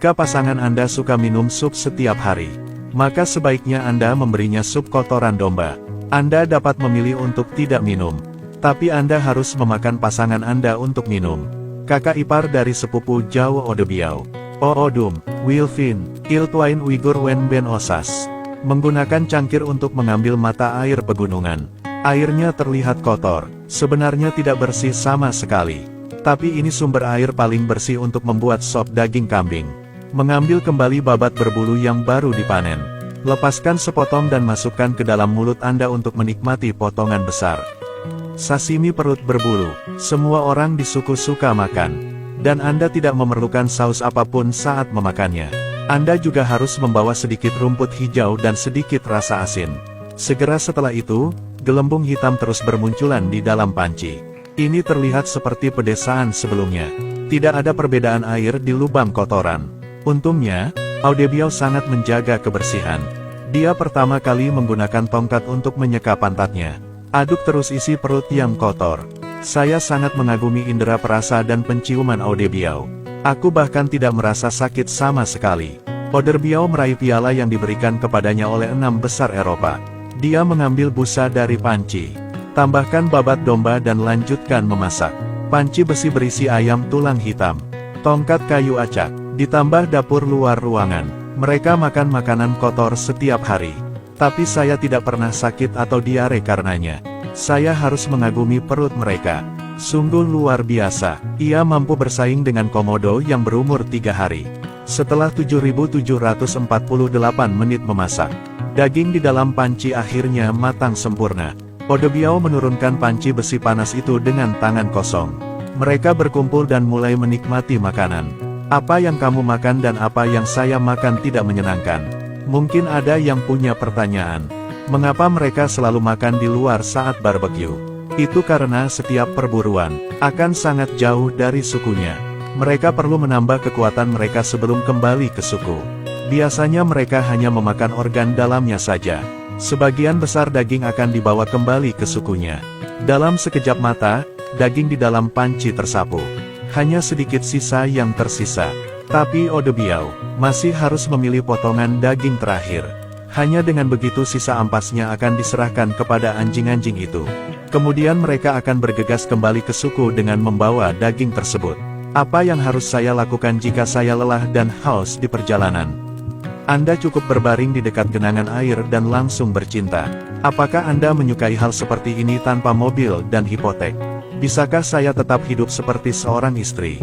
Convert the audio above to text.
Jika pasangan Anda suka minum sup setiap hari, maka sebaiknya Anda memberinya sup kotoran domba. Anda dapat memilih untuk tidak minum, tapi Anda harus memakan pasangan Anda untuk minum. Kakak ipar dari sepupu jauh Odebiao, Oodum, Wilfin, Iltwain Uyghur Wen Ben Osas, menggunakan cangkir untuk mengambil mata air pegunungan. Airnya terlihat kotor, sebenarnya tidak bersih sama sekali. Tapi ini sumber air paling bersih untuk membuat sop daging kambing. Mengambil kembali babat berbulu yang baru dipanen. Lepaskan sepotong dan masukkan ke dalam mulut Anda untuk menikmati potongan besar. Sashimi perut berbulu, semua orang di suku suka makan. Dan Anda tidak memerlukan saus apapun saat memakannya. Anda juga harus membawa sedikit rumput hijau dan sedikit rasa asin. Segera setelah itu, gelembung hitam terus bermunculan di dalam panci. Ini terlihat seperti pedesaan sebelumnya. Tidak ada perbedaan air di lubang kotoran. Untungnya, Odebiao sangat menjaga kebersihan. Dia pertama kali menggunakan tongkat untuk menyeka pantatnya. Aduk terus isi perut yang kotor. Saya sangat mengagumi indera perasa dan penciuman Odebiao. Aku bahkan tidak merasa sakit sama sekali. Odebiao meraih piala yang diberikan kepadanya oleh 6 besar Eropa. Dia mengambil busa dari panci. Tambahkan babat domba dan lanjutkan memasak. Panci besi berisi ayam tulang hitam. Tongkat kayu acak. Ditambah dapur luar ruangan. Mereka makan makanan kotor setiap hari. Tapi saya tidak pernah sakit atau diare karenanya. Saya harus mengagumi perut mereka. Sungguh luar biasa. Ia mampu bersaing dengan komodo yang berumur 3 hari. Setelah 7.748 menit memasak, daging di dalam panci akhirnya matang sempurna. Odebiao menurunkan panci besi panas itu dengan tangan kosong. Mereka berkumpul dan mulai menikmati makanan. Apa yang kamu makan dan apa yang saya makan tidak menyenangkan. Mungkin ada yang punya pertanyaan. Mengapa mereka selalu makan di luar saat barbeque? Itu karena setiap perburuan akan sangat jauh dari sukunya. Mereka perlu menambah kekuatan mereka sebelum kembali ke suku. Biasanya mereka hanya memakan organ dalamnya saja. Sebagian besar daging akan dibawa kembali ke sukunya. Dalam sekejap mata, daging di dalam panci tersapu. Hanya sedikit sisa yang tersisa. Tapi Odebiao masih harus memilih potongan daging terakhir. Hanya dengan begitu sisa ampasnya akan diserahkan kepada anjing-anjing itu. Kemudian mereka akan bergegas kembali ke suku dengan membawa daging tersebut. Apa yang harus saya lakukan jika saya lelah dan haus di perjalanan? Anda cukup berbaring di dekat genangan air dan langsung bercinta. Apakah Anda menyukai hal seperti ini tanpa mobil dan hipotek? Bisakah saya tetap hidup seperti seorang istri?